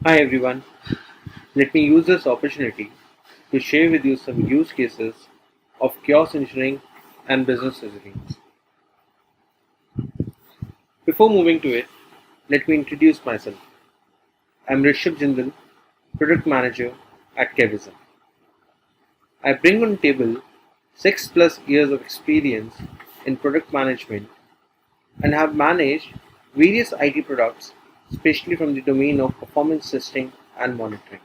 Hi everyone, let me use this opportunity to share with you some use cases of chaos engineering and business resilience. Before moving to it, let me introduce myself. I'm Rishabh Jindal, Product Manager at Cavisson. I bring on table 6 plus years of experience in product management and have managed various IT products, especially from the domain of performance testing and monitoring.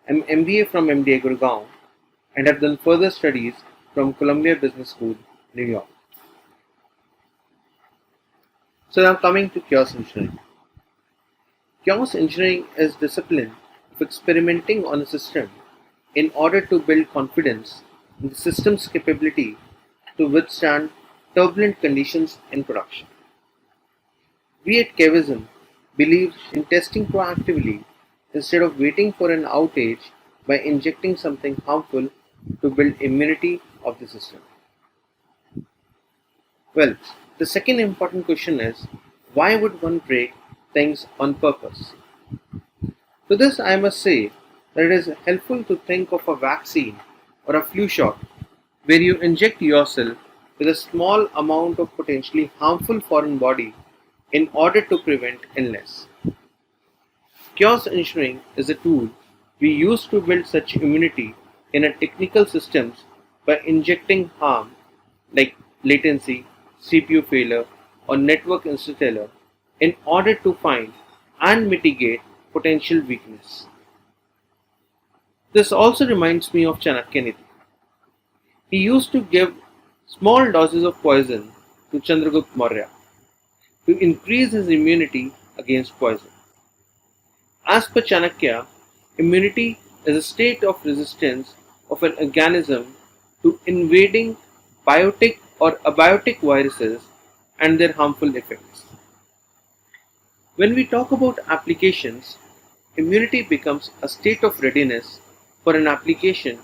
I'm MBA from MDA Gurgaon and have done further studies from Columbia Business School, New York. So now coming to chaos engineering. Chaos engineering is discipline of experimenting on a system in order to build confidence in the system's capability to withstand turbulent conditions in production. We at Cavisson believe in testing proactively instead of waiting for an outage by injecting something harmful to build immunity of the system. Well, the second important question is why would one break things on purpose? To this, I must say that it is helpful to think of a vaccine or a flu shot where you inject yourself with a small amount of potentially harmful foreign body in order to prevent illness. Chaos engineering is a tool we use to build such immunity in a technical systems by injecting harm like latency, CPU failure, or network installer in order to find and mitigate potential weakness. This also reminds me of Chanakya Niti. He used to give small doses of poison to Chandragupta Maurya to increase his immunity against poison. As per Chanakya, immunity is a state of resistance of an organism to invading biotic or abiotic viruses and their harmful effects. When we talk about applications, immunity becomes a state of readiness for an application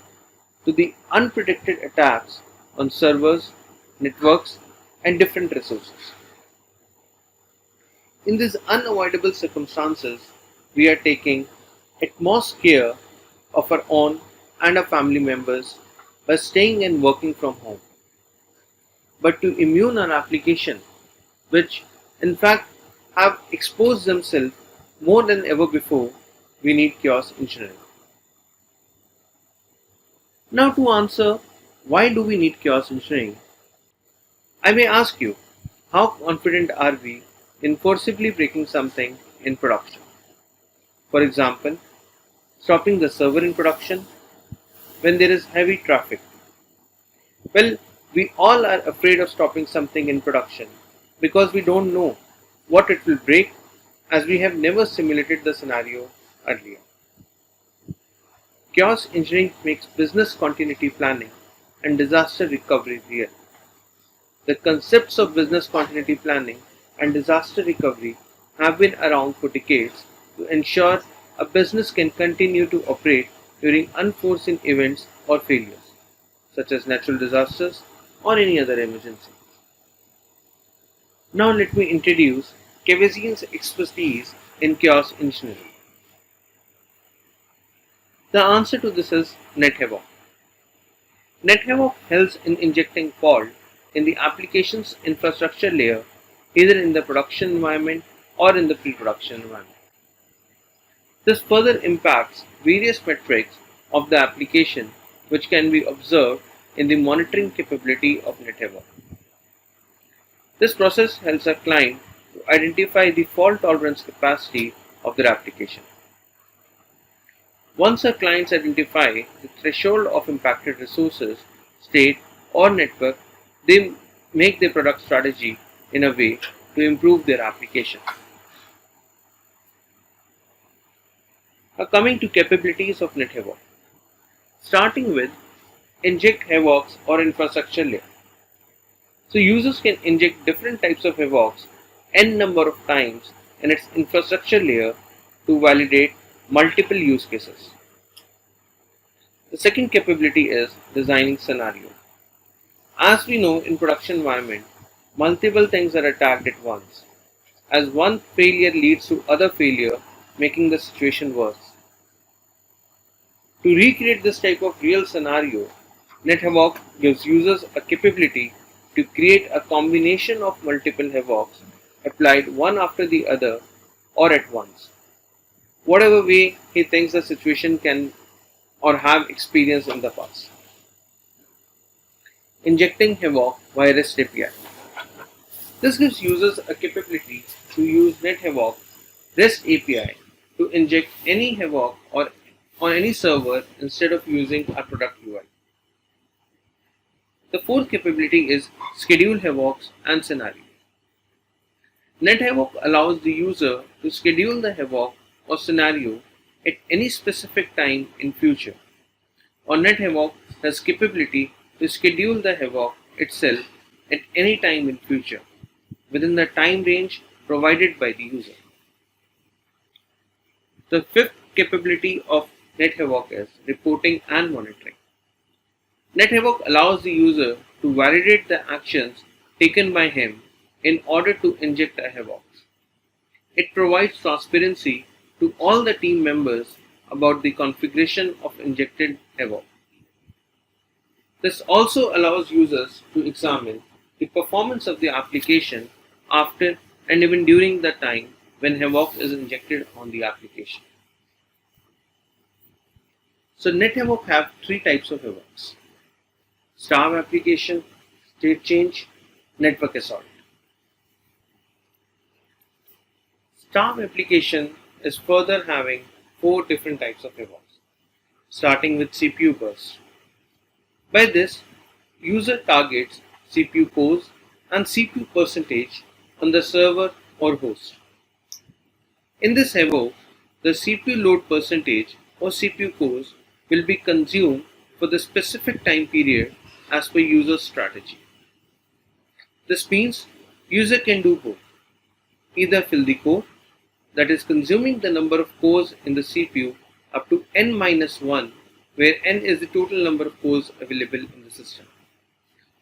to the unpredicted attacks on servers, networks, and different resources. In these unavoidable circumstances, we are taking utmost care of our own and our family members by staying and working from home. But to immune our application, which in fact have exposed themselves more than ever before, we need chaos engineering. Now to answer why do we need chaos engineering, I may ask you, how confident are we in forcibly breaking something in production? For example, stopping the server in production when there is heavy traffic. Well, we all are afraid of stopping something in production because we don't know what it will break as we have never simulated the scenario earlier. Chaos engineering makes business continuity planning and disaster recovery real. The concepts of business continuity planning and disaster recovery have been around for decades to ensure a business can continue to operate during unforeseen events or failures, such as natural disasters or any other emergency. Now let me introduce Cavisson's expertise in chaos engineering. The answer to this is Netivot. Netivot helps in injecting fault in the application's infrastructure layer either in the production environment or in the pre-production environment. This further impacts various metrics of the application which can be observed in the monitoring capability of Netivot. This process helps our client to identify the fault tolerance capacity of their application. Once our clients identify the threshold of impacted resources, state, or network, they make their product strategy in a way to improve their application. Now coming to capabilities of Netivot. Starting with inject Havocs or infrastructure layer. So users can inject different types of Havocs n number of times in its infrastructure layer to validate multiple use cases. The second capability is designing scenario. As we know in production environment, multiple things are attacked at once. As one failure leads to other failure, making the situation worse. To recreate this type of real scenario, Netivot gives users a capability to create a combination of multiple Havocs applied one after the other or at once, whatever way he thinks the situation can or have experienced in the past. Injecting Havoc via REST API. This gives users a capability to use Netivot REST API to inject any Havoc or on any server instead of using a product UI. The fourth capability is schedule Havocs and scenario. NetHavoc allows the user to schedule the Havoc or scenario at any specific time in future, or NetHavoc has capability to schedule the Havoc itself at any time in future within the time range provided by the user. The fifth capability of NetHavoc is reporting and monitoring. NetHavoc allows the user to validate the actions taken by him in order to inject a Havoc. It provides transparency to all the team members about the configuration of injected Havoc. This also allows users to examine the performance of the application after and even during the time when Havoc is injected on the application. So NetHavoc have three types of Havocs: Starve application, state change, network assault. Starve application is further having four different types of Havocs, starting with CPU burst. By this, user targets CPU cores and CPU percentage on the server or host. In this Havoc, the CPU load percentage or CPU cores will be consumed for the specific time period as per user's strategy. This means user can do both. Either fill the core, that is consuming the number of cores in the CPU up to n-1, where n is the total number of cores available in the system.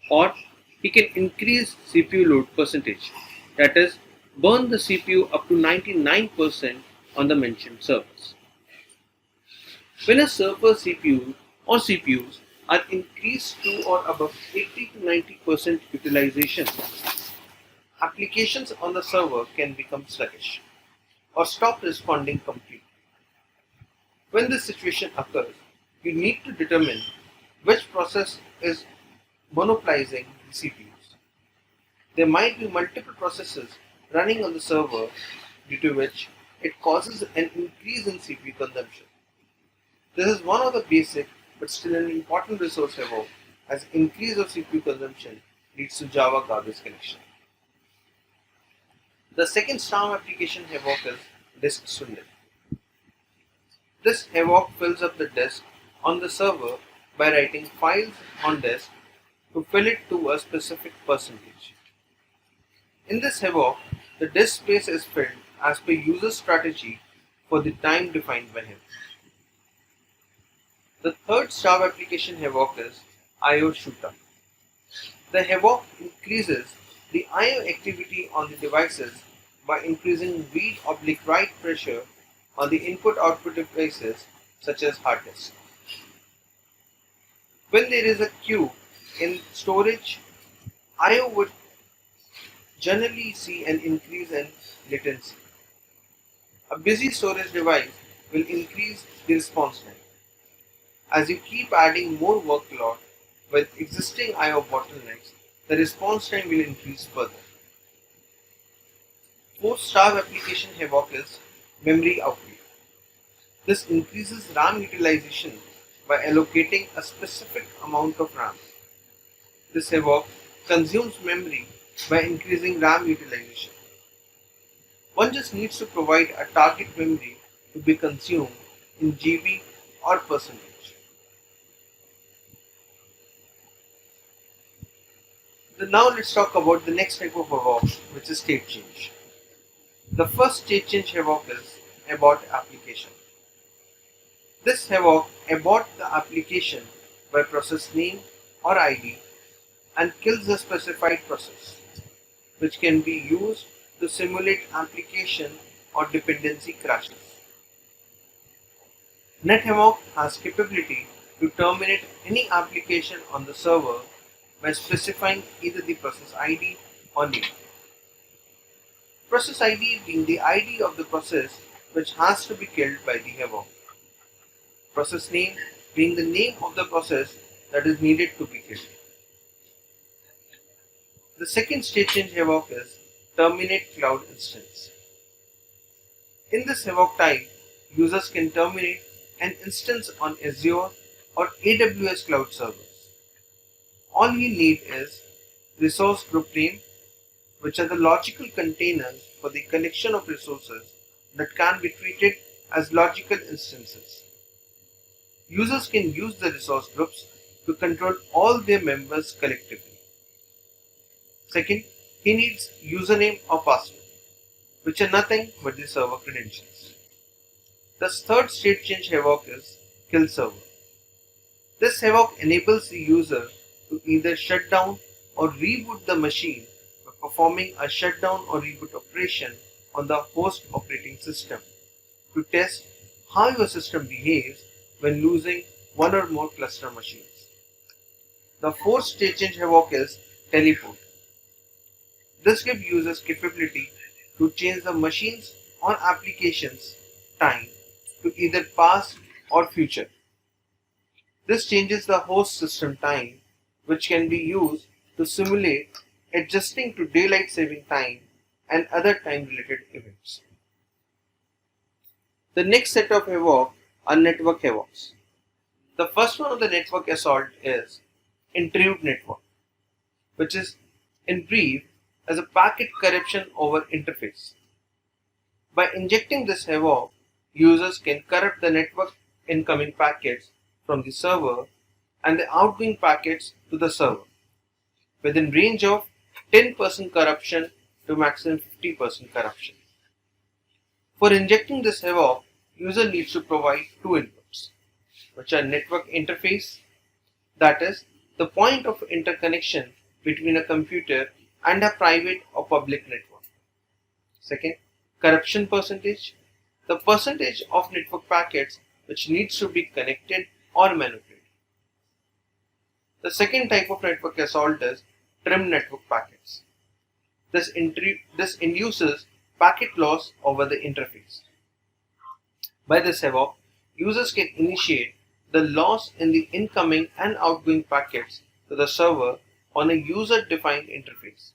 Or he can increase CPU load percentage, that is burn the CPU up to 99% on the mentioned servers. When a server CPU or CPUs are increased to or above 80 to 90% utilization, applications on the server can become sluggish or stop responding completely. When this situation occurs, you need to determine which process is monopolizing the CPUs. There might be multiple processes running on the server, due to which it causes an increase in CPU consumption. This is one of the basic but still an important resource Havoc, as increase of CPU consumption leads to Java garbage collection. The second Starve application Havoc is disk swindle. This Havoc fills up the disk on the server by writing files on disk to fill it to a specific percentage. In this Havoc, the disk space is filled as per user strategy for the time defined by him. The third Starve application Havoc is I/O shooter. The Havoc increases the I/O activity on the devices by increasing read/write pressure on the input-output devices such as hard disk. When there is a queue in storage, I/O would generally see an increase in latency. A busy storage device will increase the response time. As you keep adding more workload with existing I/O bottlenecks, the response time will increase further. Fourth Starve application Havoc is memory outlet. This increases RAM utilization by allocating a specific amount of RAM. This Havoc consumes memory by increasing RAM utilization. One just needs to provide a target memory to be consumed in GB or percentage. Now let's talk about the next type of Havoc, which is state change. The first state change Havoc is abort application. This Havoc aborts the application by process name or ID and kills the specified process, which can be used to simulate application or dependency crashes. Netivot has capability to terminate any application on the server by specifying either the process ID or name. Process ID being the ID of the process which has to be killed by the Havoc. Process name being the name of the process that is needed to be killed. The second state change Havoc is terminate cloud instance. In this Havoc type, users can terminate an instance on Azure or AWS cloud servers. All you need is resource group name, which are the logical containers for the connection of resources that can be treated as logical instances. Users can use the resource groups to control all their members collectively. Second, he needs username or password, which are nothing but the server credentials. The third state change Havoc is kill server. This Havoc enables the user to either shut down or reboot the machine by performing a shutdown or reboot operation on the host operating system to test how your system behaves when losing one or more cluster machines. The fourth state change Havoc is teleport. This gives users capability to change the machine's or application's time to either past or future. This changes the host system time, which can be used to simulate adjusting to daylight saving time and other time related events. The next set of Havoc are network Havocs. The first one of the network assault is intrude network, which is in brief as a packet corruption over interface. By injecting this Havoc, users can corrupt the network incoming packets from the server and the outgoing packets to the server within range of 10% corruption to maximum 50% corruption. For injecting this Havoc, user needs to provide two inputs, which are network interface, that is, the point of interconnection between a computer and a private or public network. Second, corruption percentage, the percentage of network packets which needs to be connected or manipulated. The second type of network assault is trim network packets. This induces packet loss over the interface. By this Havoc, users can initiate the loss in the incoming and outgoing packets to the server on a user-defined interface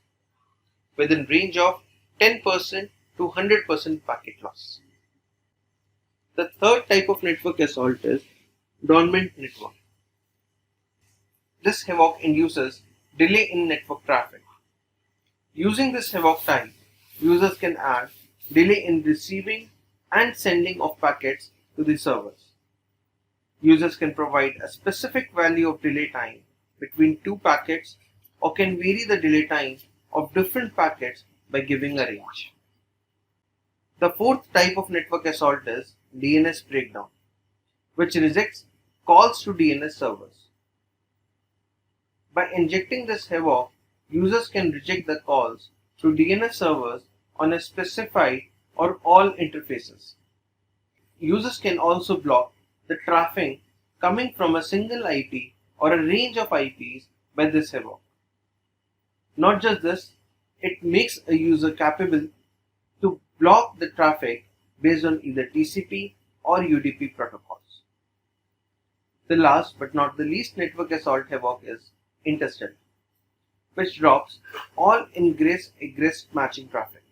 within range of 10% to 100% packet loss. The third type of network assault is dormant network. This Havoc induces delay in network traffic. Using this Havoc type, users can add delay in receiving and sending of packets to the servers. Users can provide a specific value of delay time between two packets or can vary the delay time of different packets by giving a range. The fourth type of network assault is DNS breakdown, which rejects calls to DNS servers. By injecting this Havoc, users can reject the calls to DNS servers on a specified or all interfaces. Users can also block the traffic coming from a single IP or a range of IPs by this Havoc. Not just this, it makes a user capable to block the traffic based on either TCP or UDP protocols. The last but not the least network assault Havoc is intercept, which drops all ingress-egress matching traffic.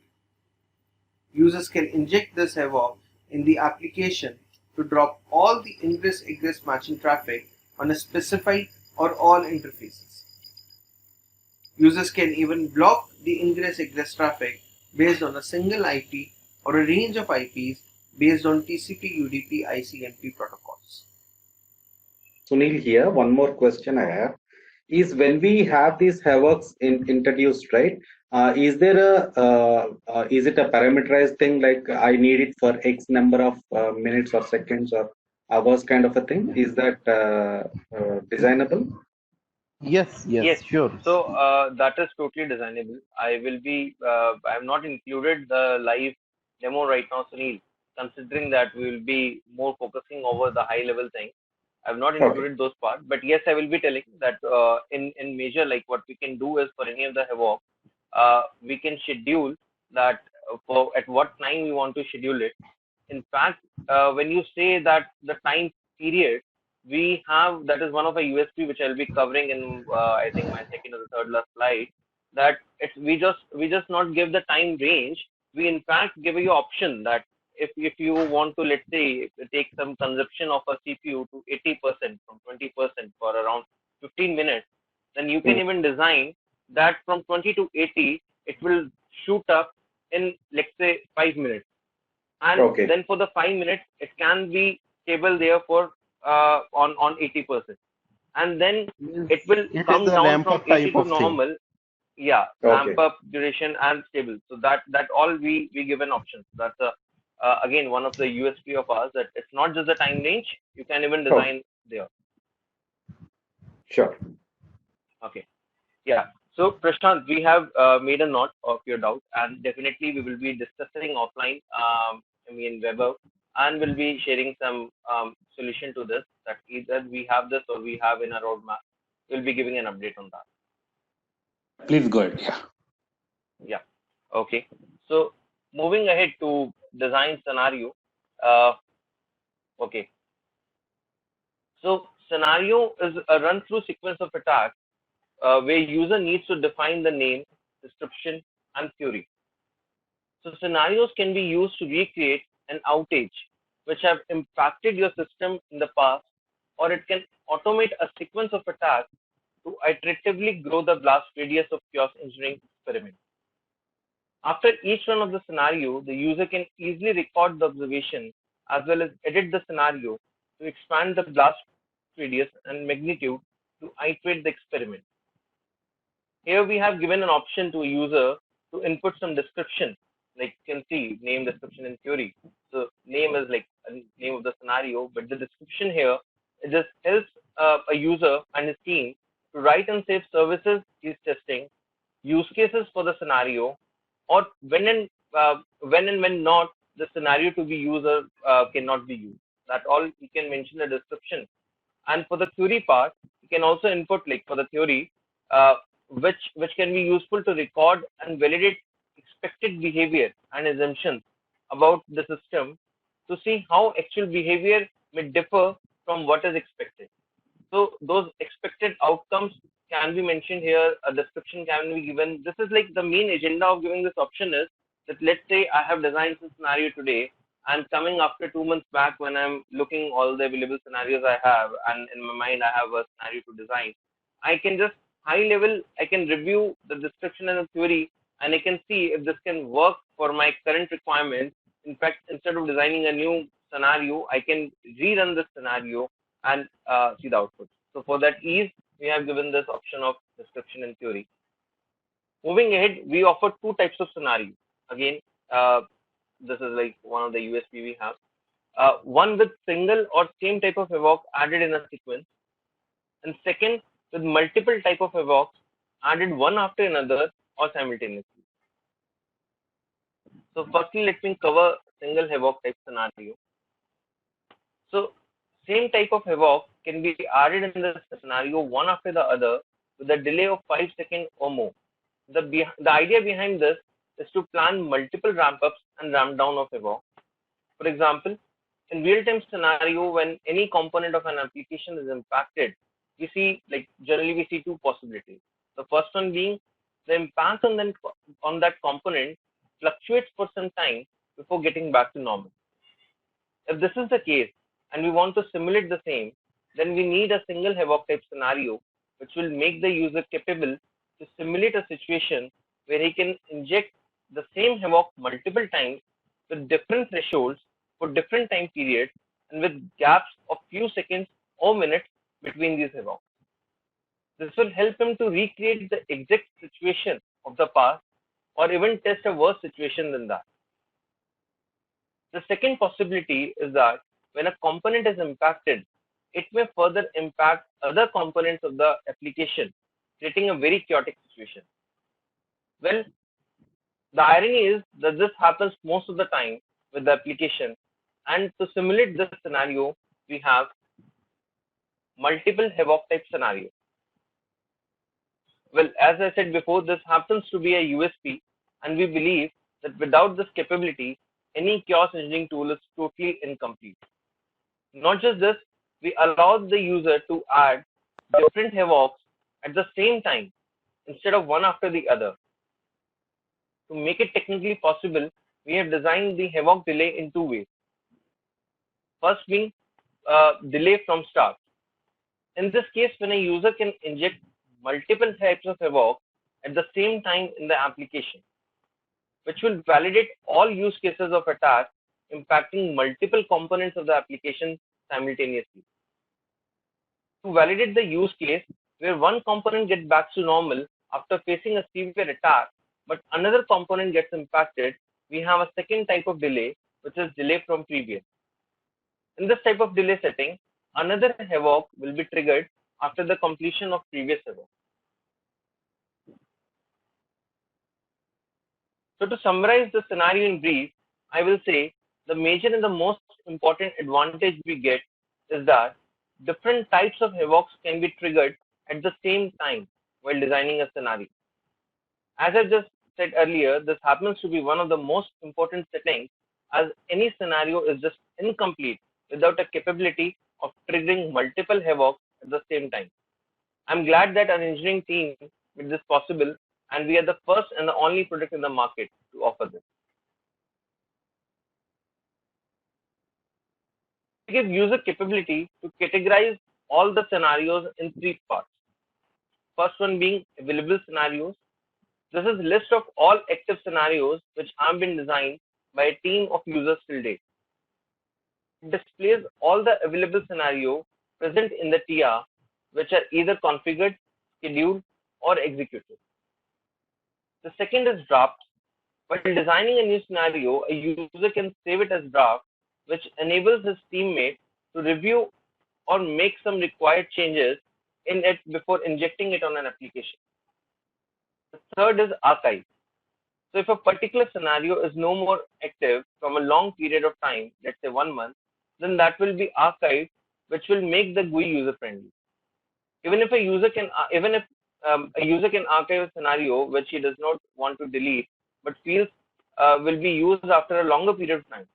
Users can inject this Havoc in the application to drop all the ingress-egress matching traffic on a specified or all interfaces. Users can even block the ingress-egress traffic based on a single IP or a range of IPs based on TCP, UDP, ICMP protocols. Sunil here. One more question I have is when we have these havocs introduced, right? Is it a parameterized thing like I need it for X number of minutes or seconds or hours kind of a thing? Is that designable? Yes, Yes. yes, sure. So that is totally designable. I will be. I'm not included the live demo right now, Sunil. considering that we will be more focusing over the high level thing. I've not Okay. included those parts, but yes, I will be telling that in major, like what we can do is for any of the Havoc, we can schedule that for at what time we want to schedule it. In fact, when you say that the time period, we have that is one of a USP which I'll be covering in I think my second or the third last slide. That it's we just not give the time range. We in fact give you option that if you want to, let's say, take some consumption of a CPU to 80% from 20% for around 15 minutes, then you can Mm. even design that from 20 to 80 it will shoot up in, let's say, 5 minutes, and Okay. then for the 5 minutes it can be stable there for on 80%, and then Means it will it is come a down ramp from up 80 type to of thing. normal. Yeah, ramp Okay. up duration and stable. So that all we give an option. That's a again one of the USP of ours, that it's not just the time range. You can even Okay. design there. Sure. Okay. Yeah. So Prashant, we have made a note of your doubt, and definitely we will be discussing offline. I mean Weber, and we'll be sharing some solution to this. That either we have this or we have in our roadmap. We'll be giving an update on that. Please go ahead. Yeah. Yeah. Okay. So moving ahead to design scenario. Uh, okay. So scenario is a run through sequence of attacks where user needs to define the name, description, and theory. So scenarios can be used to recreate an outage which have impacted your system in the past, or it can automate a sequence of attacks to iteratively grow the blast radius of chaos engineering experiment. After each run of the scenario, the user can easily record the observation as well as edit the scenario to expand the blast radius and magnitude to iterate the experiment. Here we have given an option to a user to input some description, like you can see name, description, and theory. So name is like a name of the scenario, but the description here, it just helps a user and his team to write and save services he's testing, use cases for the scenario, or when not the scenario to be used or cannot be used. That all you can mention the description. And for the theory part, you can also input, like for the theory, uh, which can be useful to record and validate expected behavior and assumptions about the system to see how actual behavior may differ from what is expected. So those expected outcomes can be mentioned here. A description can be given. This is like the main agenda of giving this option is that, let's say I have designed this scenario today, and coming after 2 months back when I'm looking all the available scenarios I have, and in my mind I have a scenario to design, I can just high level, I can review the description and the theory, and I can see if this can work for my current requirements. In fact, instead of designing a new scenario, I can rerun this scenario and see the output. So for that ease, we have given this option of description and theory. Moving ahead, we offer two types of scenario. Again, this is like one of the USP we have. One with single or same type of evoke added in a sequence, and second with multiple type of evokes added one after another or simultaneously. So firstly, let me cover single evoke type scenario. So same type of evoke can be added in the scenario one after the other with a delay of 5 seconds or more. The idea behind this is to plan multiple ramp ups and ramp down of evoke. For example, in real-time scenario, when any component of an application is impacted, we see, like, generally we see two possibilities. The first one being the impact on that component fluctuates for some time before getting back to normal. If this is the case and we want to simulate the same, then we need a single Havoc type scenario which will make the user capable to simulate a situation where he can inject the same Havoc multiple times with different thresholds for different time periods and with gaps of few seconds or minutes between these Havocs. This will help him to recreate the exact situation of the past or even test a worse situation than that. The second possibility is that when a component is impacted, it may further impact other components of the application, creating a very chaotic situation. Well, the irony is that this happens most of the time with the application, And to simulate this scenario, we have multiple Havoc type scenario. Well, as I said before, this happens to be a USP, and we believe that without this capability, any chaos engineering tool is totally incomplete. Not just this, we allow the user to add different Havocs at the same time instead of one after the other. To make it technically possible, we have designed the Havoc delay in two ways. First being delay from start. In this case, when a user can inject multiple types of Havoc at the same time in the application, which will validate all use cases of attack impacting multiple components of the application simultaneously. To validate the use case where one component gets back to normal after facing a severe attack, but another component gets impacted, we have a second type of delay, which is delay from previous. In this type of delay setting, another Havoc will be triggered after the completion of previous Havoc. So to summarize the scenario in brief, I will say the major and the most important advantage we get is that different types of Havocs can be triggered at the same time while designing a scenario. As I just said earlier, this happens to be one of the most important settings as any scenario is just incomplete without a capability of triggering multiple Havocs at the same time. I'm glad that our engineering team made this possible, and we are the first and the only product in the market to offer this. We give user capability to categorize all the scenarios in three parts. First one being available scenarios. This is a list of all active scenarios which have been designed by a team of users till date. It displays all the available scenarios present in the TR which are either configured, scheduled, or executed. The second is drafts. While designing a new scenario, a user can save it as draft, which enables his teammate to review or make some required changes in it before injecting it on an application. The third is archive. So if a particular scenario is no more active from a long period of time, let's say 1 month, then that will be archived, which will make the GUI user friendly. Even if a user can, even if a user can archive a scenario which he does not want to delete, but feels will be used after a longer period of time.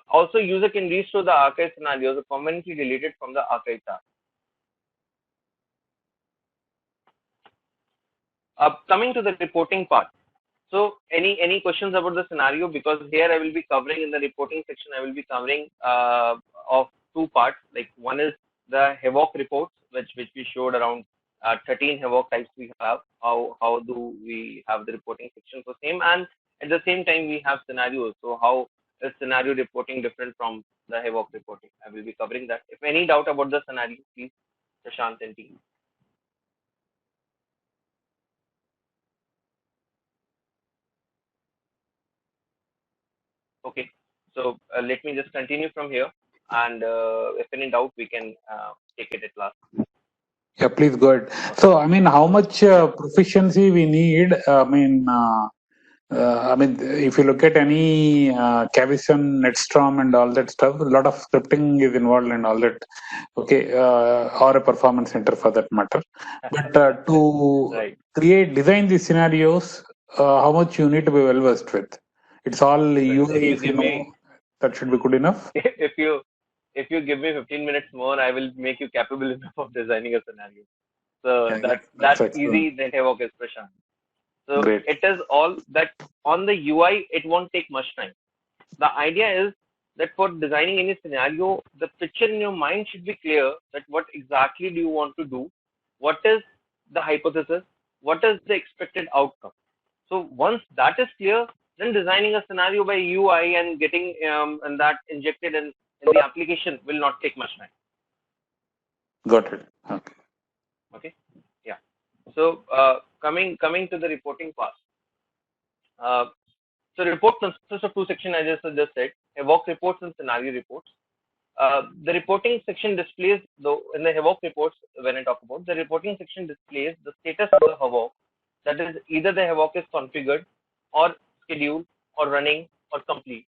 Also, user can restore the archive scenarios or permanently delete it from the archive tab. Coming to the reporting part. So, any questions about the scenario? Because here I will be covering in the reporting section. I will be covering of two parts. Like one is the Havoc reports, which we showed around 13 Havoc types we have. How do we have the reporting section for same? And at the same time we have scenarios. So how is scenario reporting different from the Havoc reporting? I will be covering that. If any doubt about the scenario, please, Prashant and team. Okay, so let me just continue from here, and if any doubt, we can take it at last. Yeah, please go ahead. So, I mean, how much proficiency we need? If you look at any Cavisson, Netstorm, and all that stuff, a lot of scripting is involved and all that. Okay, or a performance center for that matter. But to Right. design these scenarios, how much you need to be well versed with? It's all Well, UI. if you If you give know, me that should be good enough. if you give me 15 minutes more, I will make you capable enough of designing a scenario. So Yeah, that's that's excellent. easy. That Havoc is Prashant. So Great. it is all that on the UI. It won't take much time. The idea is that for designing any scenario, the picture in your mind should be clear that what exactly do you want to do, what is the hypothesis, what is the expected outcome. So once that is clear, then designing a scenario by UI and getting and that injected in the application will not take much time. Got it. Okay. Okay, yeah. So coming to the reporting part. Uh, so report consists of two sections, as I just said: Havoc reports and scenario reports. The reporting section displays, though, in the Havoc reports, when I talk about the reporting section displays the status of the Havoc, that is either the Havoc is configured or scheduled or running or complete.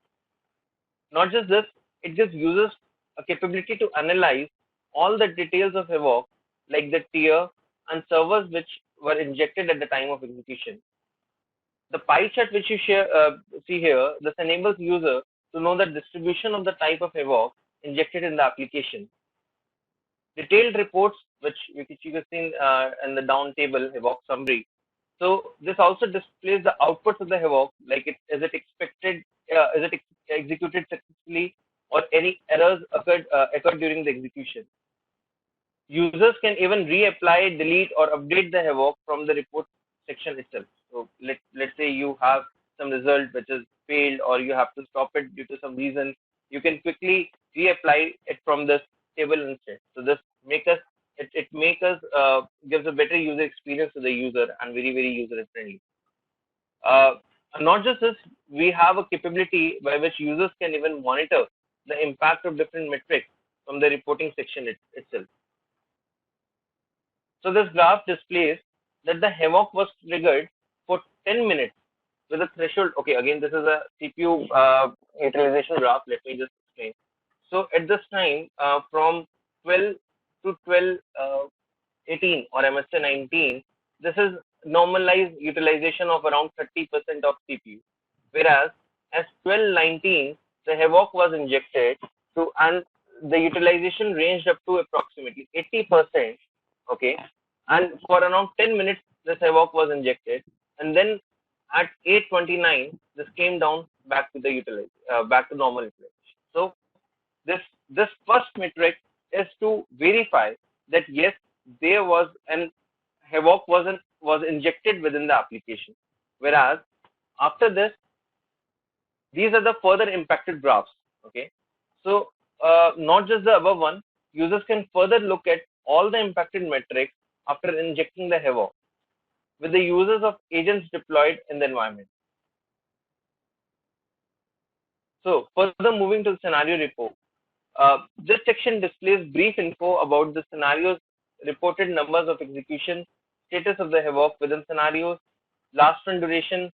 Not just this, it gives users a capability to analyze all the details of Havoc, like the tier and servers which were injected at the time of execution. The pie chart which you see here, this enables user to know the distribution of the type of Havoc injected in the application. Detailed reports, which you can see in the down table, Havoc summary. So this also displays the outputs of the Havoc, like is it expected, is it executed successfully, or any errors occurred during the execution. Users can even reapply, delete, or update the Havoc from the report section itself. So let's say you have some result which is failed, or you have to stop it due to some reason. You can quickly reapply it from this table instead. So this make us it make us gives a better user experience to the user and very user friendly. Uh, Not just this, we have a capability by which users can even monitor the impact of different metrics from the reporting section itself. So this graph displays that the Havoc was triggered for 10 minutes with a threshold. Okay, again, this is a CPU utilization graph. Let me just explain. So at this time, from 12 to 12, 18 or MSA 19, this is normalized utilization of around 30% of CPU. Whereas as 1219, the Havoc was injected to, and the utilization ranged up to approximately 80%. Okay, and for around 10 minutes, this Havoc was injected, and then at 8:29, this came down back to the back to normal utilization. So this first metric is to verify that yes, there was an Havoc was injected within the application. Whereas after this, these are the further impacted graphs. Okay, so not just the above one, users can further look at all the impacted metrics after injecting the Havoc with the users of agents deployed in the environment. So further moving to the scenario report. This section displays brief info about the scenarios, reported numbers of execution, status of the Havoc within scenarios, last run duration,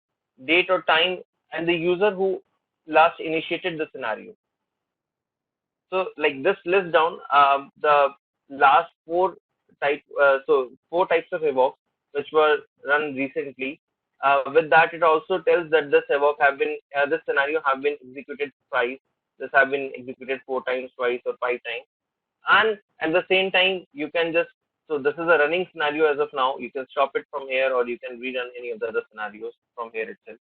date or time, and the user who last initiated the scenario. So like this lists down the last four types of Havocs which were run recently. With that, it also tells that this scenario have been executed twice. This have been executed 4 times, twice, or 5 times. And at the same time, you can just, so this is a running scenario as of now. You can stop it from here, or you can rerun any of the other scenarios from here itself.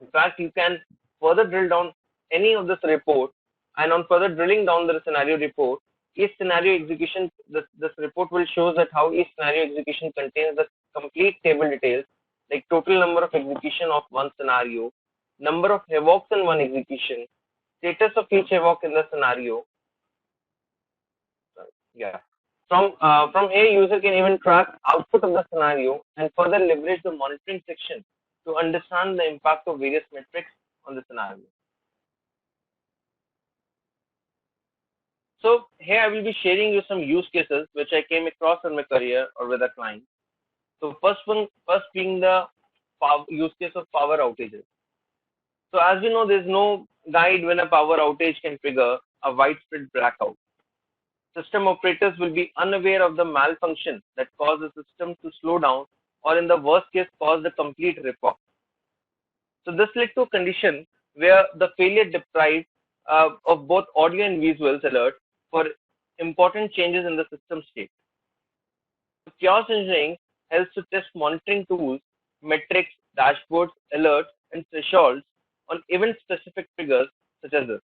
In fact, you can further drill down any of this report, and on further drilling down the scenario report, each scenario execution, this report will show that how each scenario execution contains the complete table details, like total number of execution of one scenario, number of Havocs in one execution, status of each Havoc in the scenario. Yeah. From here, user can even track output of the scenario and further leverage the monitoring section to understand the impact of various metrics on the scenario. So here I will be sharing you some use cases which I came across in my career or with a client. So first being the use case of power outages. So as we know, there's no guide when a power outage can trigger a widespread blackout. System operators will be unaware of the malfunction that caused the system to slow down, or in the worst case, cause the complete rip-off. So this led to a condition where the failure deprived of both audio and visuals alert for important changes in the system state. Chaos engineering helps to test monitoring tools, metrics, dashboards, alerts, and thresholds on event-specific triggers such as this.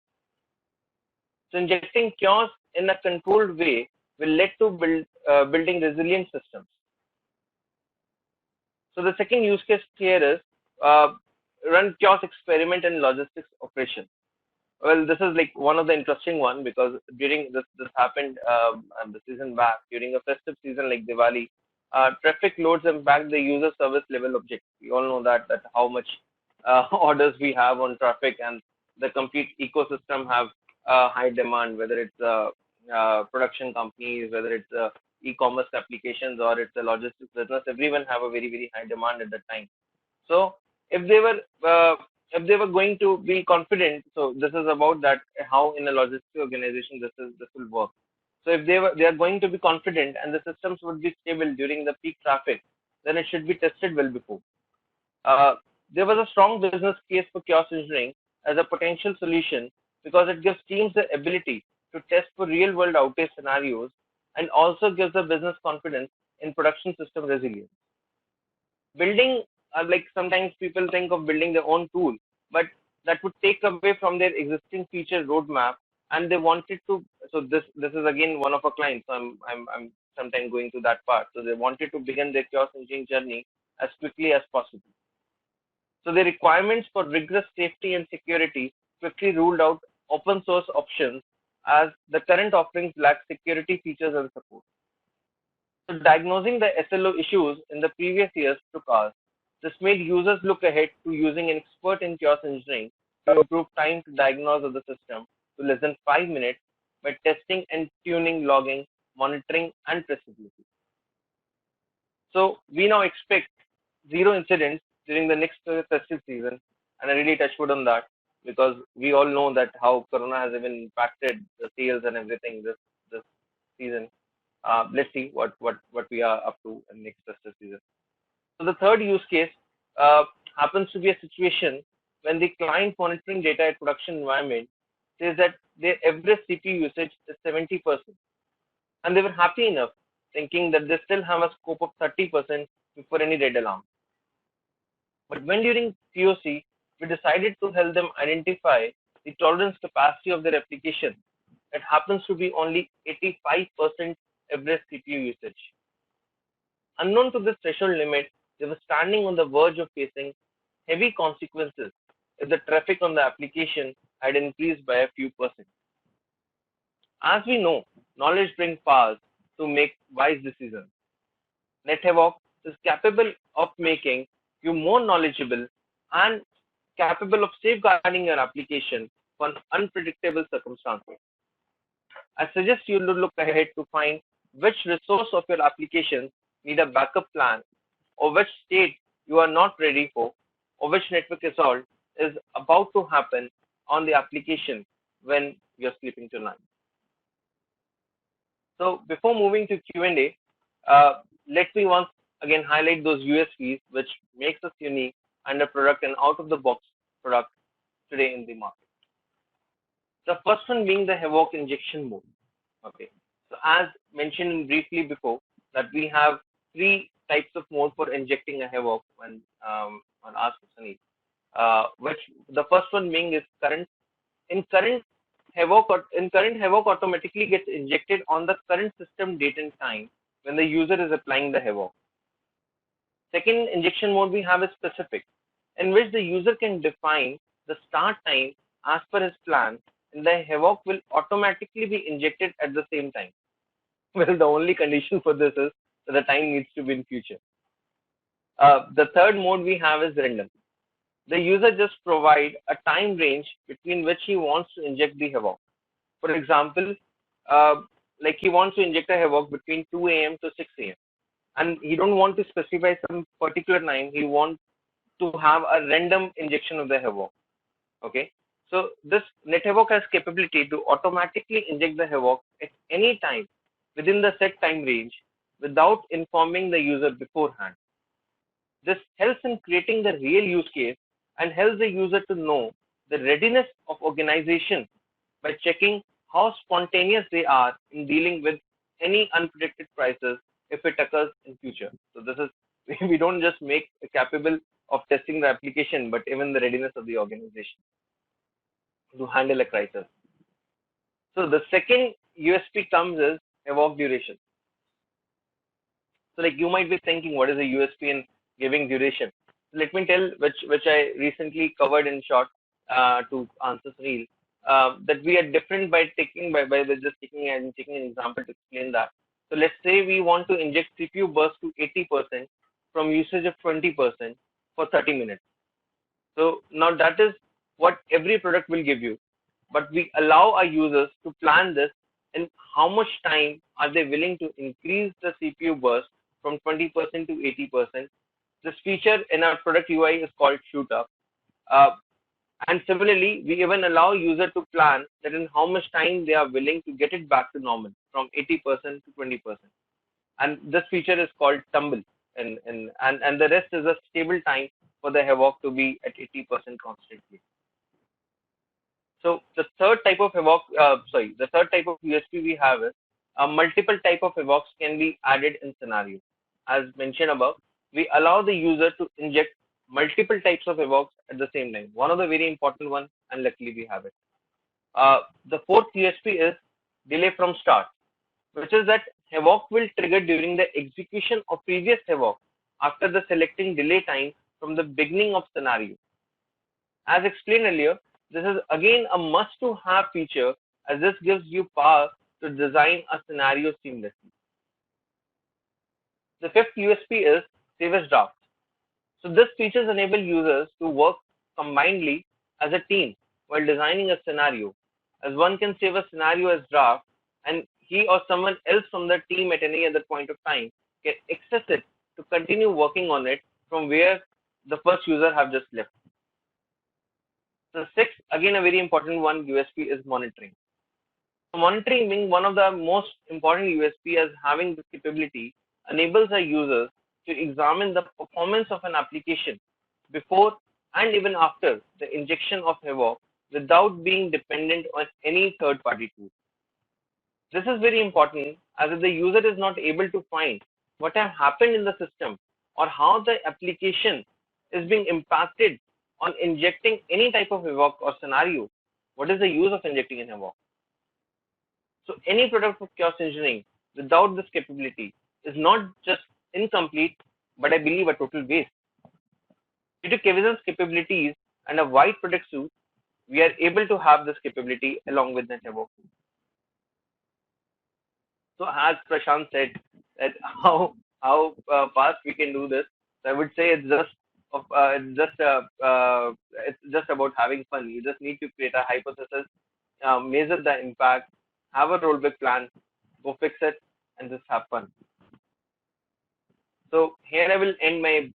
So injecting chaos in a controlled way will lead to building resilient systems. So the second use case here is uh, run chaos experiment in logistics operation. Well, this is like one of the interesting one because during this happened the season back during a festive season like Diwali. Traffic loads impact the user service level objective. We all know that how much orders we have on traffic, and the complete ecosystem have high demand, whether it's production companies, whether it's e-commerce applications, or it's a logistics business. Everyone have a very high demand at that time. So if they were if they were going to be confident, so this is about that how in a logistics organization this will work. So if they are going to be confident and the systems would be stable during the peak traffic, then it should be tested well before. Uh, there was a strong business case for chaos engineering as a potential solution because it gives teams the ability to test for real world outage scenarios and also gives the business confidence in production system resilience. Building, like sometimes people think of building their own tool, but that would take away from their existing feature roadmap, and they wanted to. So this is again one of our clients. So I'm sometimes going to that part. So they wanted to begin their chaos engineering journey as quickly as possible. So the requirements for rigorous safety and security quickly ruled out open source options as the current offerings lack security features and support. So diagnosing the SLO issues in the previous years took hours. This made users look ahead to using an expert in chaos engineering to improve time to diagnose of the system to less than 5 minutes by testing and tuning logging, monitoring, and traceability. So we now expect zero incidents during the next festive season, and I really touch wood on that because we all know that how Corona has even impacted the sales and everything this season. Let's see what we are up to in next festive season. So the third use case uh, happens to be a situation when the client monitoring data at production environment says that their average CPU usage is 70%, and they were happy enough thinking that they still have a scope of 30% before any red alarm. But when during POC, we decided to help them identify the tolerance capacity of their application, it happens to be only 85% average CPU usage. Unknown to this threshold limit, they were standing on the verge of facing heavy consequences if the traffic on the application had increased by a few percent. As we know, knowledge brings power to make wise decisions. Netivot is capable of making you more knowledgeable and capable of safeguarding your application for unpredictable circumstances. I suggest you look ahead to find which resource of your application need a backup plan, or which state you are not ready for, or which network assault is about to happen on the application when you're sleeping tonight. So before moving to Q&A, let me once again highlight those USPs which makes us unique and a product and out of the box product today in the market. The first one being the Havoc injection mode. Okay. So as mentioned briefly before, that we have three types of mode for injecting a Havoc when on Ask Sunny. Which the first one being is current. In current Havoc automatically gets injected on the current system date and time when the user is applying the Havoc. Second injection mode we have is specific, in which the user can define the start time as per his plan, and the Havoc will automatically be injected at the same time. Well, the only condition for this is that the time needs to be in future. The third mode we have is random. The user just provide a time range between which he wants to inject the Havoc. For example, uh, like he wants to inject a Havoc between 2 a.m. to 6 a.m. and he don't want to specify some particular time. He wants to have a random injection of the Havoc. Okay, so this NetHavoc has capability to automatically inject the Havoc at any time within the set time range without informing the user beforehand. This helps in creating the real use case and helps the user to know the readiness of organization by checking how spontaneous they are in dealing with any unpredicted crisis if it occurs in future. So this is we don't just make capable of testing the application, but even the readiness of the organization to handle a crisis. So the second USP comes is evoke duration. So like you might be thinking, what is a USP in giving duration? Let me tell which I recently covered in short to answer Sunil. That we are different by just taking an example to explain that. So let's say we want to inject CPU burst to 80% from usage of 20% for 30 minutes. So now that is what every product will give you, but we allow our users to plan this and how much time are they willing to increase the CPU burst from 20% to 80%. This feature in our product UI is called shoot up. Uh, And similarly, we even allow user to plan that in how much time they are willing to get it back to normal from 80% to 20%. And this feature is called tumble. And the rest is a stable time for the Havoc to be at 80% constantly. So the third type of USP we have is multiple type of Havocs can be added in scenario. As mentioned above, we allow the user to inject multiple types of Havocs at the same time. One of the very important ones, and luckily we have it. The fourth USP is delay from start, which is that Havoc will trigger during the execution of previous Havoc after the selecting delay time from the beginning of scenario. As explained earlier, this is again a must-to-have feature as this gives you power to design a scenario seamlessly. The fifth USP is save as draft. So this features enable users to work combinedly as a team while designing a scenario, as one can save a scenario as draft and he or someone else from the team at any other point of time can access it to continue working on it from where the first user have just left. The sixth, again a very important one, USP is monitoring. So monitoring being one of the most important USP as having this capability enables our users to examine the performance of an application before and even after the injection of Havoc without being dependent on any third-party tool. This is very important as if the user is not able to find what has happened in the system or how the application is being impacted on injecting any type of Havoc or scenario. What is the use of injecting an Havoc? So any product of chaos engineering without this capability is not just incomplete, but I believe a total waste. Due to Cavisson's capabilities and a wide product suite, we are able to have this capability along with Netivot. So as Prashant said, that how fast we can do this, so I would say it's just about having fun. You just need to create a hypothesis, measure the impact, have a rollback plan, go fix it, and just have fun. So here I will end my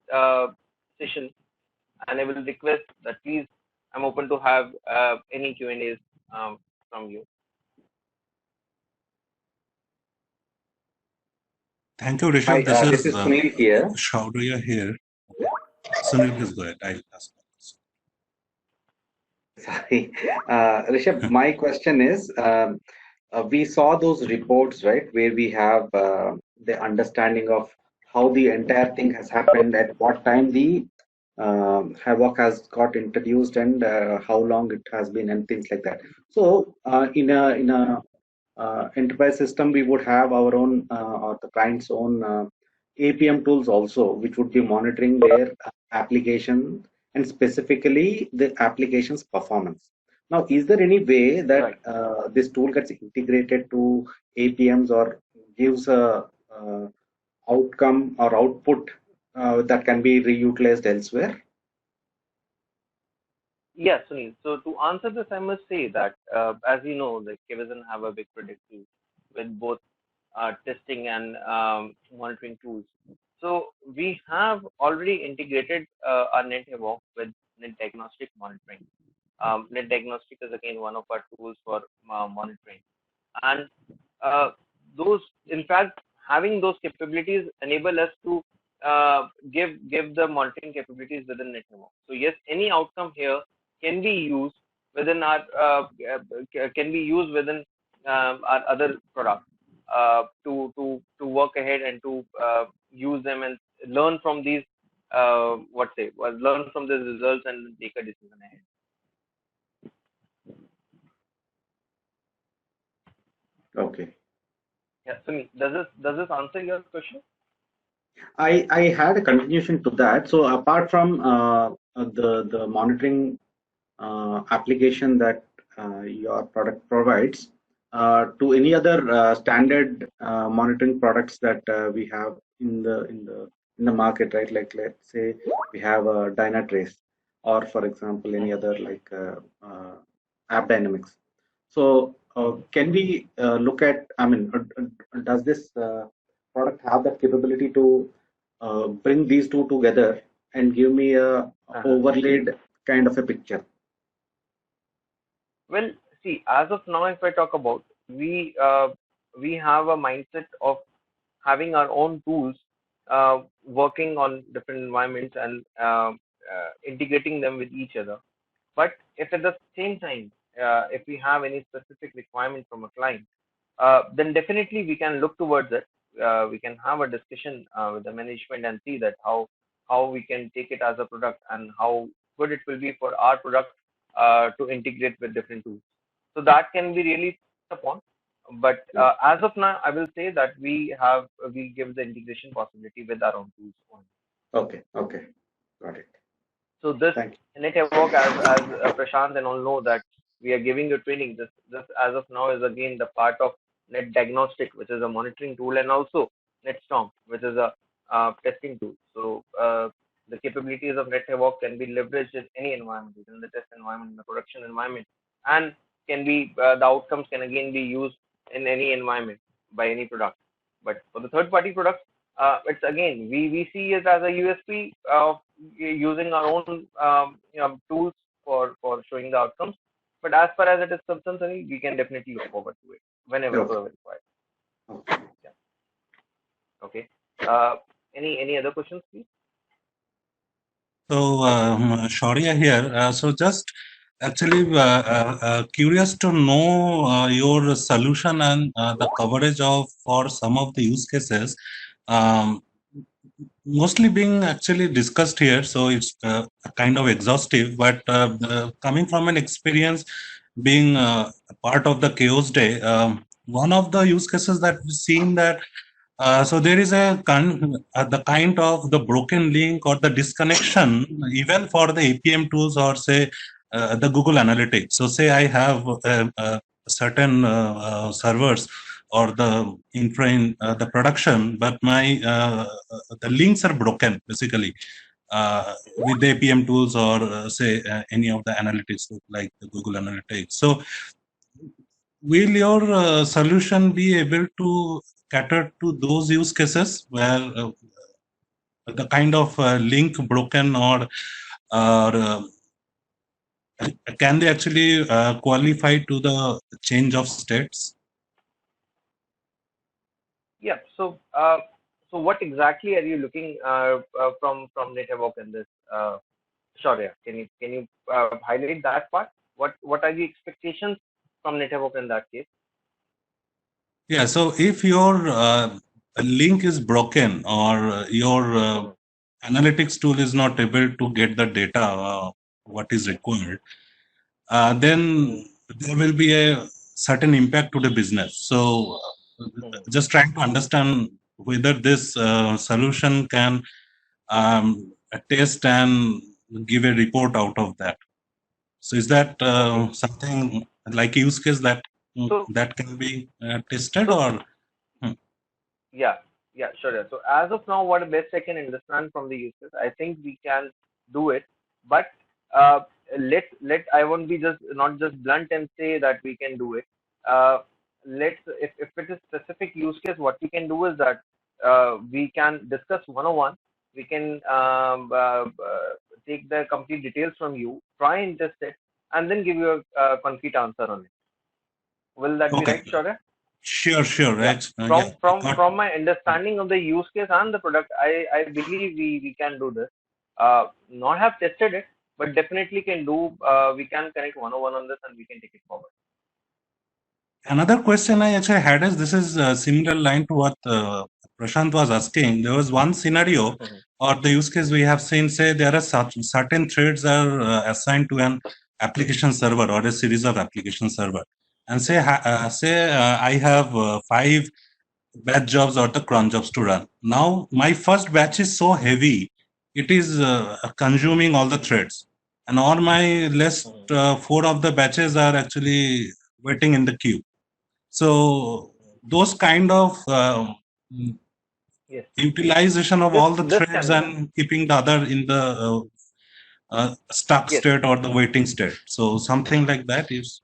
session, and I will request that please, I'm open to have any Q&As from you. Thank you, Hi, Rishabh. This this is is Sunil here. Shaudria here. Sunil, please go ahead. I'll ask. Sorry, Rishabh, my question is, we saw those reports, right, where we have the understanding of how the entire thing has happened, at what time the Havoc has got introduced, and how long it has been, and things like that. So, in a enterprise system, we would have our own or the client's own APM tools also, which would be monitoring their application and specifically the application's performance. Now, is there any way that Right. this tool gets integrated to APMs or gives a outcome or output that can be reutilized elsewhere? Yes, Sunil. So to answer this, I must say that as you know, the Cavisson have a big predictive with both testing and monitoring tools. So we have already integrated our Netivot with net diagnostic monitoring. Net diagnostic is again one of our tools for monitoring, and uh, those, in fact, having those capabilities enable us to give the monitoring capabilities within Netivot. So yes, any outcome here can be used within our can be used within our other products to work ahead and to use them and learn from these learn from these results and take a decision ahead. Okay. Yeah, Sunil, does this answer your question? I had a continuation to that. So apart from the monitoring application that your product provides, to any other standard monitoring products that we have in the market, right? Like let's say we have a Dynatrace, or for example any other like App Dynamics. So can we look at? I mean, does this product have that capability to bring these two together and give me a Uh-huh. overlaid kind of a picture? Well, see, as of now, if I talk about, we have a mindset of having our own tools, working on different environments and integrating them with each other. But if at the same time, if we have any specific requirement from a client, then definitely we can look towards it. We can have a discussion with the management and see that how we can take it as a product and how good it will be for our product to integrate with different tools. So that can be really upon. But as of now, I will say that we give the integration possibility with our own tools only. Okay. Okay. Got it. So this Thank Netivot, as Prashant and all know that we are giving you training. This as of now is again the part of Net Diagnostic, which is a monitoring tool, and also NetStorm, which is a testing tool. So the capabilities of Netivot can be leveraged in any environment, in the test environment, in the production environment, and can be the outcomes can again be used in any environment by any product. But for the third party products, it's again we see it as a USP of using our own tools for showing the outcomes. But as far as it is concerned, Sunny, we can definitely look forward to it whenever you. Okay. required. Okay. Yeah. Okay. Uh, any other questions, please? So, Shaurya here. So, just actually curious to know your solution and the coverage of for some of the use cases. Um, Mostly being actually discussed here, so it's kind of exhaustive. But coming from an experience being a part of the chaos day, one of the use cases that we've seen that so there is the kind of the broken link or the disconnection even for the APM tools or say the Google Analytics. So say I have certain servers or the infra in the production, but my the links are broken basically with the APM tools or say any of the analytics like the Google Analytics. So will your solution be able to cater to those use cases where the kind of link broken or can they actually qualify to the change of states? Yeah. So what exactly are you looking from Netivot in this? Shaurya, can you highlight that part? What are the expectations from Netivot in that case? Yeah, so if your link is broken or your Mhm, analytics tool is not able to get the data what is required, then mhm, there will be a certain impact to the business. So, mhm. just trying to understand whether this solution can test and give a report out of that. So, is that Okay. something like a use case that So that can be tested so or? Hmm. yeah, yeah, sure. Yeah. So as of now, what best I can understand from the users, I think we can do it. But uh, let I won't be just not just blunt and say that we can do it. Let's if it is specific use case, what we can do is that we can discuss one-on-one. We can take the complete details from you, try and test it, and then give you a, concrete answer on it. Will that be Okay, right, Shaurya? sure, sure, Yeah. right. Yeah, From I from thought. from my understanding of the use case and the product, I believe we can do this. Not have tested it, but definitely can do. We can connect one-on-one on this and we can take it forward. Another question I actually had is this is a similar line to what Prashant was asking. There was one scenario Mhm, or the use case we have seen, say there are such certain threads are assigned to an application server or a series of application server. And say I have five batch jobs or the cron jobs to run. Now my first batch is so heavy, it is consuming all the threads. And all my last mhm, four of the batches are actually waiting in the queue. So mhm. those kind of Yes, utilization of this all the this threads can be done. and keeping the other in the stuck Yes, state or the waiting state. So something like that is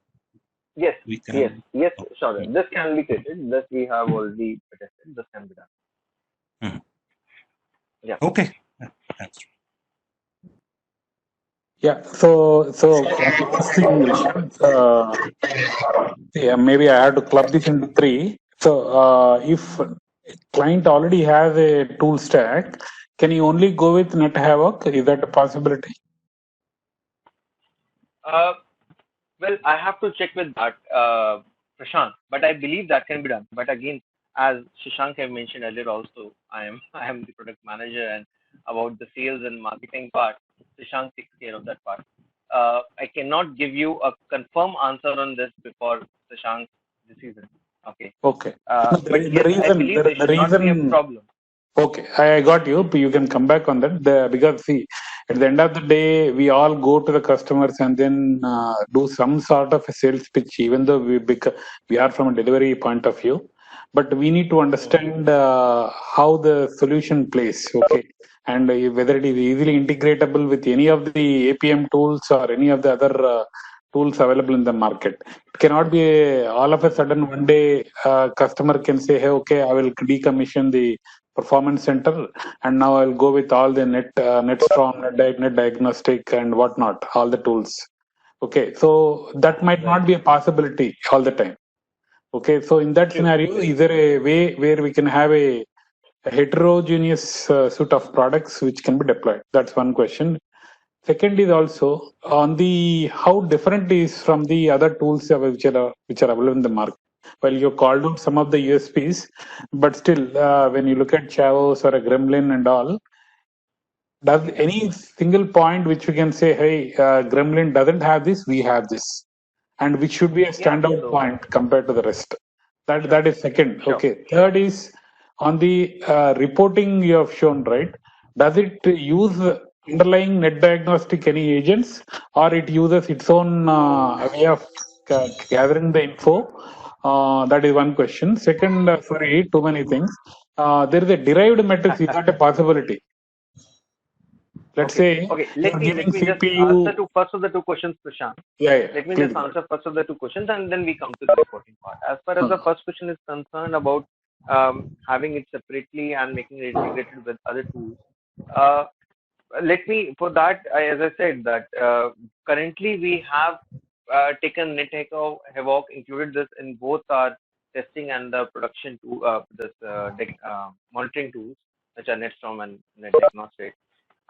yes, we yes, can. yes. Oh, Sure. This can be created. This we have already tested. This can be done. mhm. Yeah. Okay. Yeah, thanks. Yeah. So one last thing, Rishabh. Yeah, maybe I have to club this into three. So if client already has a tool stack, can you only go with NetHavoc? Is that a possibility? Uh, well, I have to check with that, Prashant, but I believe that can be done. But again, as Shashank have mentioned earlier, also I am the product manager, and about the sales and marketing part, Shashank takes care of that part. I cannot give you a confirm answer on this before Shashank's decision. Okay. Okay. No, But the yes, I reason believe there the should not be a reason. problem. Okay, I got you. But you can come back on that because see, at the end of the day, we all go to the customers and then do some sort of a sales pitch, even though we are from a delivery point of view. But we need to Mhm. understand how the solution plays. Okay, and whether it is easily integratable with any of the APM tools or any of the other tools available in the market. It cannot be all of a sudden one day customer can say, "Hey, okay, I will decommission the performance center, and now I'll go with all the NetStorm, net diagnostic, and whatnot, all the tools." Okay, so that might Right. not be a possibility all the time. Okay, so in that True. scenario, is there a way where we can have a heterogeneous suite of products which can be deployed? That's one question. Second is also on the how different is from the other tools which are available in the market. Well, you called out some of the USPs, but still, when you look at Chavos or a Gremlin and all, does any single point which we can say, hey, Gremlin doesn't have this, we have this, and which should be a Yeah. standout So point compared to the rest. That sure. that is second. Sure. Okay. Third is on the reporting you have shown, right? Does it use underlying net diagnostic any agents, or it uses its own way of gathering the info? That is one question. Second, sorry, too many things. There is a derived metrics. Is that a possibility? Let's Okay. say Okay. you're Let giving me just answer CPU. to first of the two questions, Prashant. Yeah, yeah. Let me Please just go ahead. answer first of the two questions, and then we come to the reporting part. As far as the first question is concerned about having it separately and making it integrated with other tools, uh, let me for that as I said that currently we have taken NetHavoc, Havoc, included this in both our testing and the production to monitoring tools, which are NetStorm and NetDiagnostic.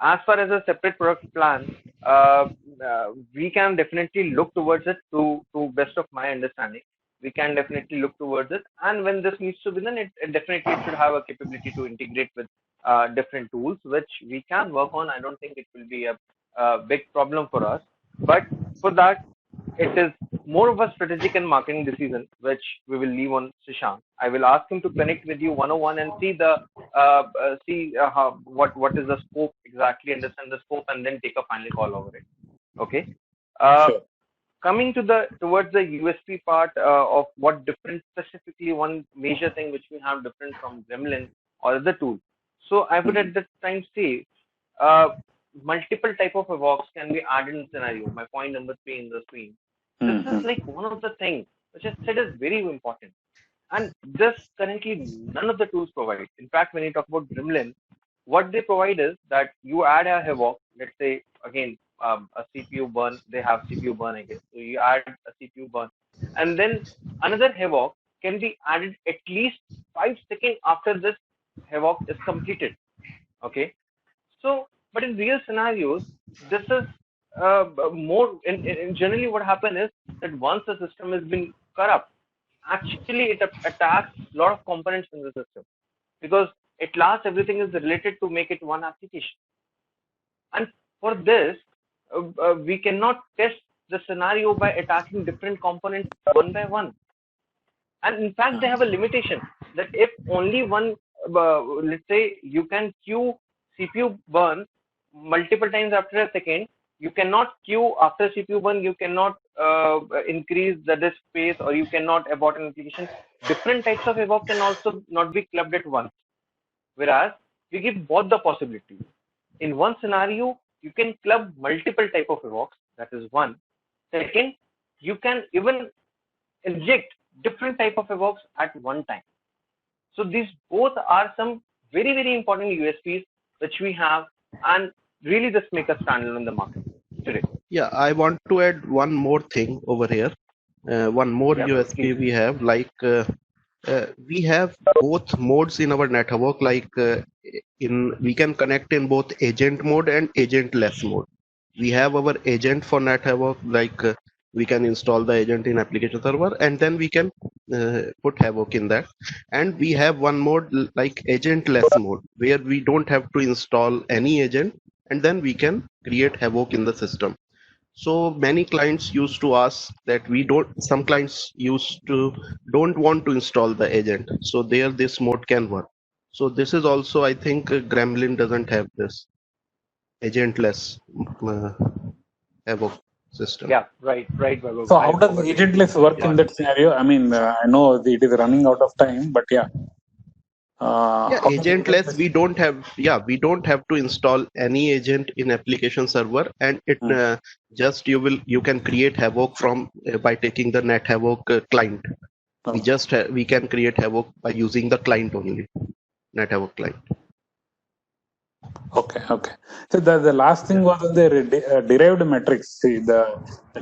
As far as a separate product plan, uh, we can definitely look towards it to best of my understanding. We can definitely look towards it, and when this needs to be done, it definitely it should have a capability to integrate with different tools, which we can work on. I don't think it will be a big problem for us, but for that, it is more of a strategic and marketing decision, which we will leave on Shashank. I will ask him to connect with you 101 and see how what is the scope exactly, understand the scope, and then take a final call over it. Okay. Uh, Sure. Coming to the towards the USP part of what different specifically one major thing which we have different from Gremlin or the tool. So I would at that time say uh, multiple type of evocs can be added in scenario. My point number three in the screen. This is Mm-hmm. like one of the things which I said is very important. And this currently none of the tools provide. In fact, when you talk about Gremlin, what they provide is that you add a Havoc, let's say again a CPU burn, they have CPU burn, I guess. So you add a CPU burn, and then another Havoc can be added at least 5 seconds after this Havoc is completed. Okay, so but in real scenarios, this is more. In generally, what happens is that once the system has been corrupt, actually it attacks a lot of components in the system because at last everything is related to make it one application. And for this, we cannot test the scenario by attacking different components one by one. And in fact, they have a limitation that if only one, let's say, you can queue CPU burn multiple times after a second. You cannot queue after CPU burn. You cannot increase the disk space, or you cannot abort an application. Different types of evoke can also not be clubbed at once. Whereas we give both the possibilities. In one scenario, you can club multiple type of evokes. That is one. Second, you can even inject different type of evokes at one time. So these both are some very important USPs which we have, and really just make us stand in the market. today. Yeah, I want to add one more thing over here. One more Yeah, USP please. we have, we have both modes in our network. We can connect in both agent mode and agentless mode. We have our agent for network, we can install the agent in application server, and then we can put Havoc in that. And we have one mode like agentless mode, where we don't have to install any agent, and then we can create Havoc in the system. So many clients used to ask that we don't, some clients used to don't want to install the agent. So there this mode can work. So this is also, I think, Gremlin doesn't have this agentless uh, Havoc system. Yeah, right, Vaibhav. So how I does forgot agentless work Yeah. in that scenario? I mean, I know it is running out of time, but yeah. Yeah, How does agentless, agentless? we don't have to install any agent in application server, and it Hmm. just you can create Havoc from by taking the Net Havoc client. We Oh, just we can create Havoc by using the client only, Net Havoc client. okay, okay. So the last thing Yeah. was the derived metrics. See the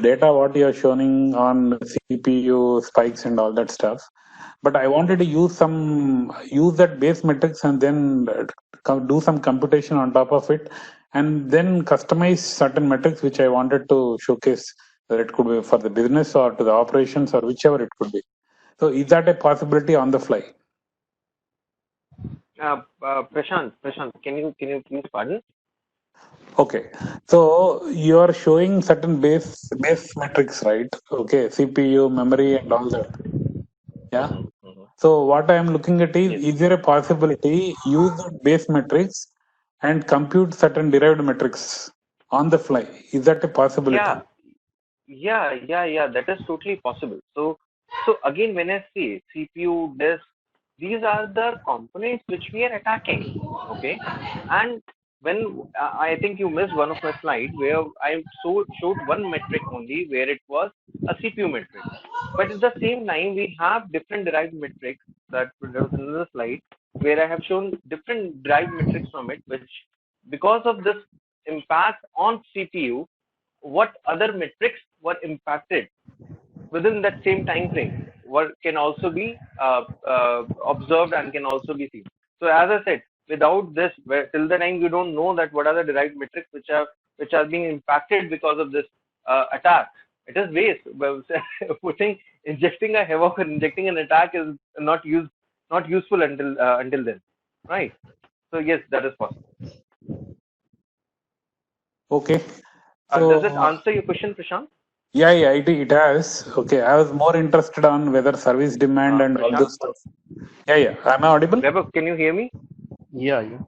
data what you are showing on CPU spikes and all that stuff. But I wanted to use that base metrics and then do some computation on top of it, and then customize certain metrics which I wanted to showcase. Whether it could be for the business or to the operations or whichever it could be. So is that a possibility on the fly? Prashant, can you please pardon? Okay, so you are showing certain base metrics, right? Okay, CPU, memory, and all that. Yeah. Mm-hmm, mm-hmm. So what I am looking at Yes. is there a possibility use the base metrics and compute certain derived metrics on the fly? Is that a possibility? Yeah, yeah. That is totally possible. So again, when I say CPU, disk, these are the components which we are attacking. Okay, and when I think you missed one of my slide where I showed one metric only where it was a CPU metric, but at the same time we have different derived metrics that there was another slide where I have shown different derived metrics from it, which because of this impact on CPU, what other metrics were impacted within that same time frame what can also be observed and can also be seen. So as I said, without this, till the time you don't know that what are the derived metrics which are being impacted because of this attack, it is waste. Well, putting injecting a havoc or injecting an attack is not useful until then, right? So yes, that is possible. Okay. Does it So answer your question, Prashant? yeah, it has. Okay, I was more interested on whether service demand and all Prashant, this stuff. Yeah. Am I audible? Vaibhav, can you hear me? Yeah. Yeah.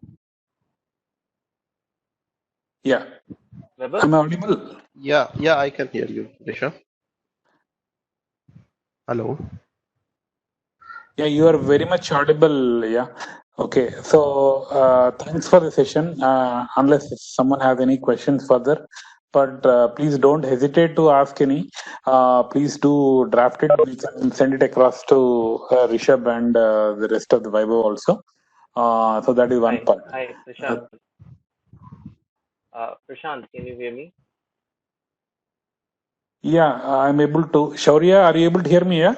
Yeah. Vaibhav? Am I audible? Yeah. Yeah. I can hear you, Rishabh. Hello. Yeah, you are very much audible. Yeah. Okay. So thanks for the session. Unless if someone has any questions further, but please don't hesitate to ask any. Please do draft it. We can send it across to Rishabh and the rest of the Vibo also. So that is one part. Hi, Uh, Prashant. Prashant, can you hear me? yeah, I'm able to. Shaurya, are you able to hear me? Yeah.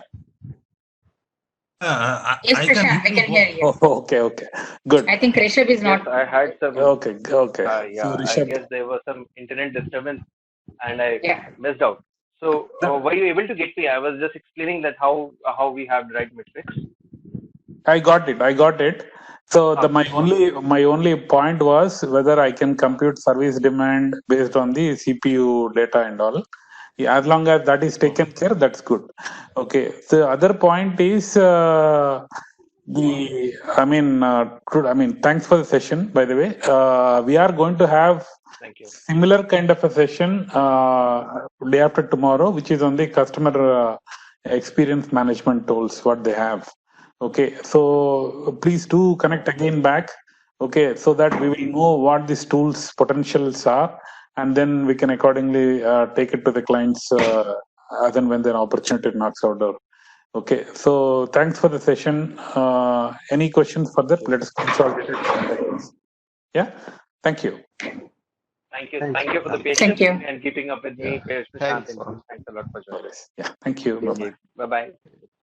Yes, I can Prashant, I hear you can hear both. you. Oh, okay. Good. I think Rishabh is Yes, not. I had some. Okay. So I Rishabh. guess there was some internet disturbance, and I Yeah. missed out. So, were you able to get me? I was just explaining that how we have the right metrics. I got it. So Okay. my only point was whether I can compute service demand based on the CPU data and all. Yeah, as long as that is taken care, that's good. Okay. The other point is I mean, thanks for the session. By the way, we are going to have Thank you. similar kind of a session day after tomorrow, which is on the customer experience management tools, what they have. Okay, so please do connect again back. Okay, so that we will know what these tools potentials are, and then we can accordingly take it to the clients as and when the opportunity knocks our door. Okay, so thanks for the session. Any questions further? Let us consolidate it. Yeah, thank you. Thank you. Thanks. Thank you for the Thank patience you. and keeping up with me, Yeah. Prashant Thanks. and Guru. Thanks a lot for joining. Yeah. Thank you. Bye bye. Bye bye.